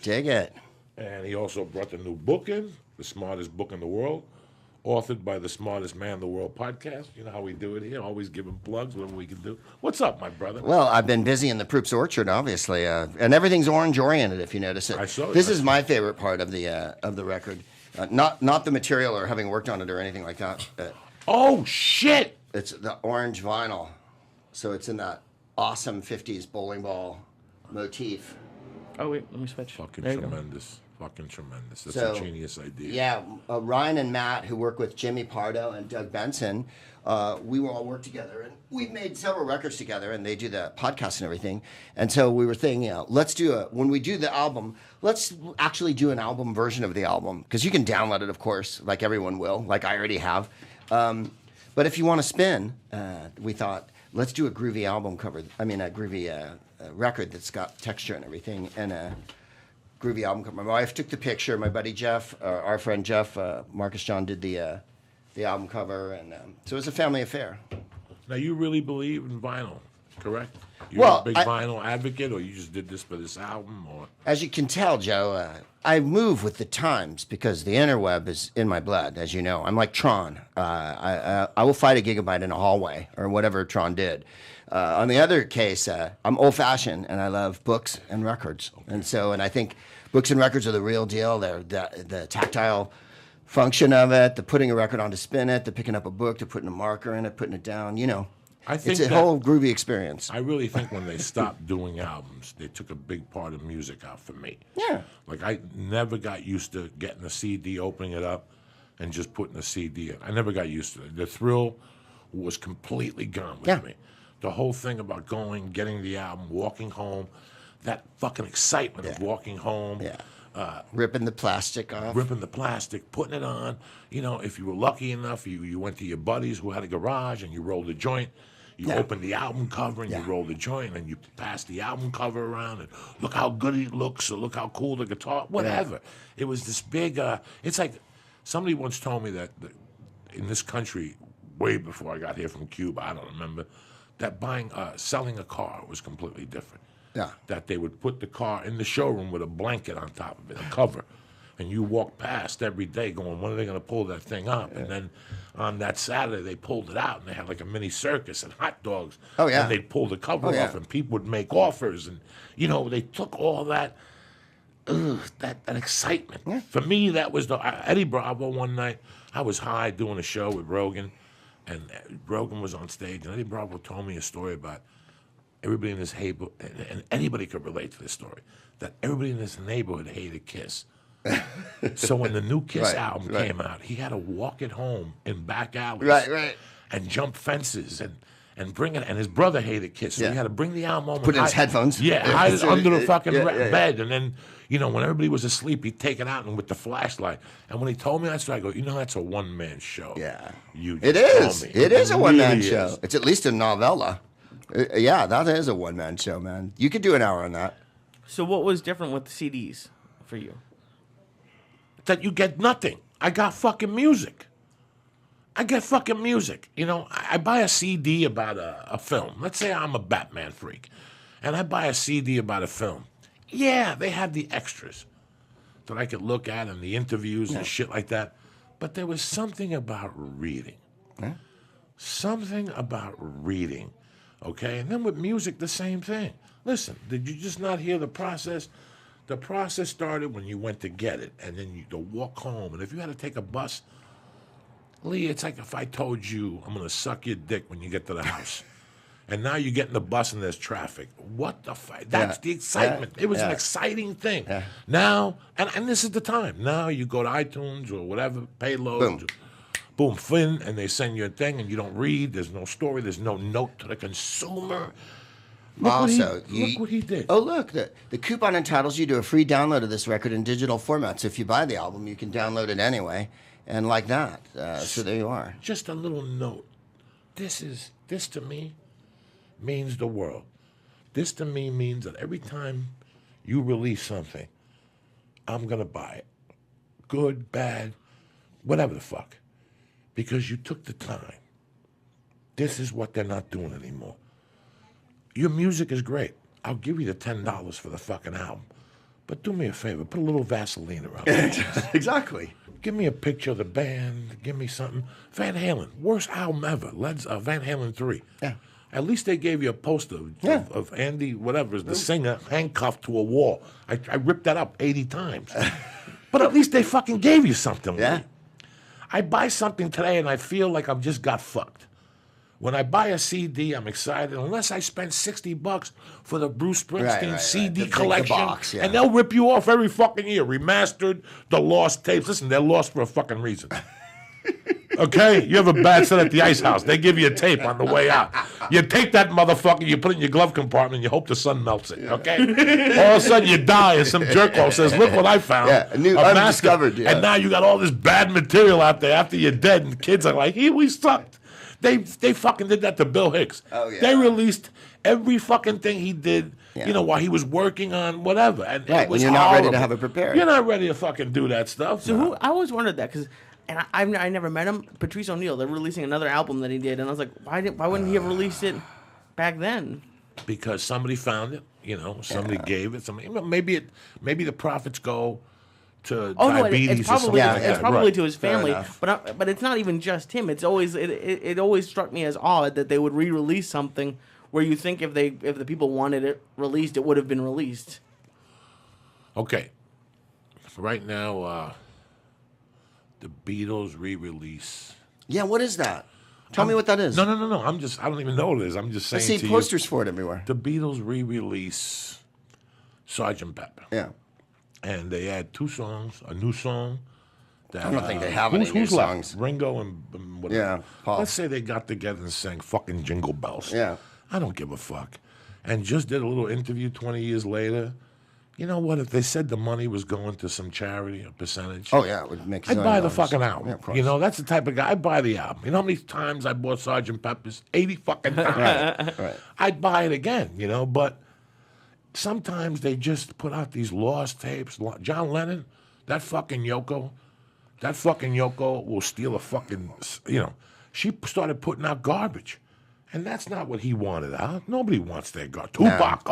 Dig it. And he also brought the new book in, The Smartest Book in the World, authored by the Smartest Man in the World podcast. You know how we do it here, always giving plugs, whatever we can do. What's up, my brother? Well, I've been busy in the Proops orchard, obviously, and everything's orange-oriented, if you notice it. I saw it. This is my favorite part of the record. Not the material or having worked on it or anything like that. Oh, shit! It's the orange vinyl. So it's in that awesome 50s bowling ball motif. Oh, wait, let me switch. Fucking There you go. tremendous. Fucking tremendous. That's So, a genius idea. Yeah, Ryan and Matt, who work with Jimmy Pardo and Doug Benson, we will all work together. And we've made several records together, and they do the podcast and everything. And so we were thinking, when we do the album, let's actually do an album version of the album. Because you can download it, of course, like everyone will, like I already have. But if you want to spin, we thought, let's do a groovy album cover. I mean, a groovy record that's got texture and everything. And groovy album cover. My wife took the picture. My buddy Jeff, our friend Jeff, Marcus John did the album cover, and so it was a family affair. Now, you really believe in vinyl, correct? You're Well, a big vinyl advocate, or you just did this for this album, or? As you can tell, Joe, I move with the times because the interweb is in my blood, as you know. I'm like Tron. I will fight a gigabyte in a hallway, or whatever Tron did. On the other case, I'm old-fashioned, and I love books and records. Okay. And I think books and records are the real deal. They're the tactile function of it, the putting a record on to spin it, the picking up a book, to putting a marker in it, putting it down, you know. I think it's a whole groovy experience. I really think when they stopped doing albums, they took a big part of music out for me. Yeah. Like, I never got used to getting a CD, opening it up, and just putting a CD in. I never got used to it. The thrill was completely gone with me. The whole thing about going, getting the album, walking home, that fucking excitement of walking home. Yeah. Ripping the plastic off. Ripping the plastic, putting it on. You know, if you were lucky enough, you went to your buddies who had a garage and you rolled a joint. You opened the album cover and you rolled the joint and you passed the album cover around and look how good it looks or look how cool the guitar, whatever. Yeah. It was this big, it's like somebody once told me that in this country, way before I got here from Cuba, I don't remember, that selling a car was completely different. Yeah. That they would put the car in the showroom with a blanket on top of it, a cover. And you walk past every day going, when are they going to pull that thing up? Yeah. And then on that Saturday, they pulled it out, and they had like a mini circus and hot dogs. Oh, yeah. And they'd pull the cover off, and people would make offers. And, you know, they took all that, that excitement. Yeah. For me, that was Eddie Bravo one night. I was high doing a show with Rogan, and Rogan was on stage, and Eddie Bravo told me a story about everybody in this neighborhood, and anybody could relate to this story, that everybody in this neighborhood hated Kiss. So when the new Kiss album came out, he had to walk it home in back alleys and jump fences and bring it. And his brother hated Kiss, so he had to bring the album home. Put in his headphones. Hide it under the fucking bed. And then, you know, when everybody was asleep, he'd take it out and with the flashlight. And when he told me that story, I go, you know, that's a one-man show. Yeah. It is. It is a one-man show. It's at least a novella. Yeah, that is a one-man show, man. You could do an hour on that. So what was different with the CDs for you? That you get nothing. I got fucking music. I get fucking music. You know, I buy a CD about a film. Let's say I'm a Batman freak, and I buy a CD about a film. Yeah, they have the extras that I could look at and the interviews and shit like that. But there was something about reading. Something about reading. Okay? And then with music, the same thing. Listen, did you just not hear the process? The process started when you went to get it, and then you to walk home. And if you had to take a bus, Lee, it's like if I told you I'm going to suck your dick when you get to the house. And now you get in the bus and there's traffic. What the fuck? That's the excitement. It was an exciting thing. Yeah. Now, and this is the time. Now you go to iTunes or whatever, payload, boom, Finn, and they send you a thing, and you don't read. There's no story. There's no note to the consumer. Look what he did. Oh, look, the coupon entitles you to a free download of this record in digital format. So if you buy the album, you can download it anyway, and like that. So there you are. Just a little note. This to me means the world. This to me means that every time you release something, I'm going to buy it. Good, bad, whatever the fuck. Because you took the time. This is what they're not doing anymore. Your music is great. I'll give you the $10 for the fucking album. But do me a favor, put a little Vaseline around it. Exactly. Give me a picture of the band. Give me something. Van Halen, worst album ever. Van Halen 3. Yeah. At least they gave you a poster of Andy, whatever, the singer, handcuffed to a wall. I ripped that up 80 times. But at least they fucking gave you something. Yeah. I buy something today and I feel like I've just got fucked. When I buy a CD, I'm excited. Unless I spend $60 for the Bruce Springsteen CD The collection, box, yeah. and they'll rip you off every fucking year. Remastered, the lost tapes. Listen, they're lost for a fucking reason. Okay? You have a bad set at the ice house. They give you a tape on the way out. You take that motherfucker, you put it in your glove compartment, and you hope the sun melts it. Okay? All of a sudden you die, and some jerk-off says, look what I found. Yeah, a new master. undiscovered. Yeah. And now you got all this bad material out there after you're dead, and kids are like, we sucked. They fucking did that to Bill Hicks. Oh, yeah. They released every fucking thing he did, Yeah. while he was working on whatever. And Right, it was when you're not ready to horrible. have it prepared. You're not ready to fucking do that stuff. So I always wondered that because, and I never met him. Patrice O'Neal, they're releasing another album that he did, and I was like, why wouldn't he have released it back then? Because somebody found it, somebody gave it. Maybe the profits go to diabetes it's or something probably like that. it's probably Right. to his family, enough. but it's not even just him. It's always it always struck me as odd that they would re-release something where you think if the people wanted it released, it would have been released. Okay. Right now, the Beatles re-release. Yeah, what is that? Tell me what that is. No. I don't even know what it is. I'm just I saying see to posters for it everywhere. you. The Beatles re-release Sgt. Pepper. Yeah. And they add 2 songs, a new song. That, I don't think they have any new who's left? songs. Ringo and whatever. Yeah, Paul. Let's say they got together and sang fucking Jingle Bells. Yeah. I don't give a fuck. And just did a little interview 20 years later. You know what? If they said the money was going to some charity, a percentage. Oh, yeah, it would make I'd buy the $1,000,000. fucking album. Yeah, of course. That's the type of guy. I'd buy the album. You know how many times I bought Sgt. Pepper's? 80 fucking times. Right. I'd buy it again, but sometimes they just put out these lost tapes. John Lennon, that fucking Yoko will steal a fucking, she started putting out garbage. And that's not what he wanted out. Nobody wants that garbage. Tupac.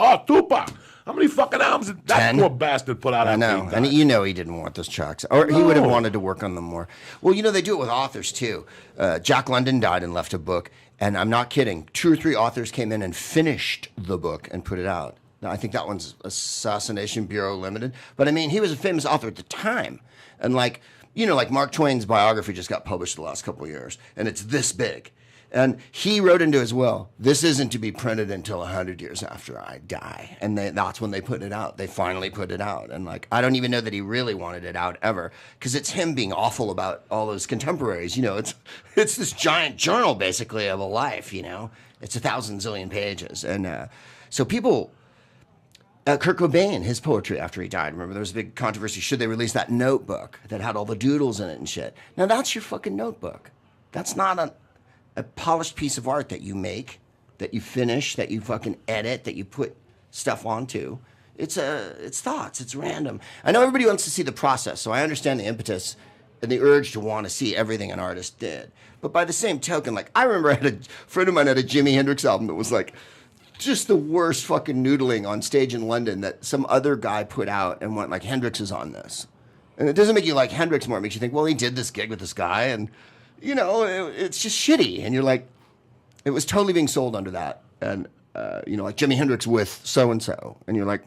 How many fucking albums did that 10? poor bastard put out? I after know. he And died? he didn't want those tracks. Or he would have No. wanted to work on them more. Well, they do it with authors, too. Jack London died and left a book. And I'm not kidding. 2 or 3 authors came in and finished the book and put it out. Now, I think that one's Assassination Bureau Limited. But, he was a famous author at the time. And, like Mark Twain's biography just got published the last couple of years. And it's this big. And he wrote into his will, this isn't to be printed until 100 years after I die. And that's when they put it out. They finally put it out. And I don't even know that he really wanted it out ever, because it's him being awful about all those contemporaries. It's this giant journal, basically, of a life, It's 1,000 zillion pages. And so people... Kurt Cobain, his poetry after he died, remember there was a big controversy. Should they release that notebook that had all the doodles in it and shit? Now, that's your fucking notebook. That's not a polished piece of art that you make, that you finish, that you fucking edit, that you put stuff onto. It's thoughts. It's random. I know everybody wants to see the process, so I understand the impetus and the urge to want to see everything an artist did. But by the same token, I remember I had a friend of mine had a Jimi Hendrix album that was just the worst fucking noodling on stage in London that some other guy put out and went Hendrix is on this. And it doesn't make you like Hendrix more. It makes you think, well, he did this gig with this guy and... it's just shitty. And you're like, it was totally being sold under that. And, like Jimi Hendrix with so-and-so. And you're like,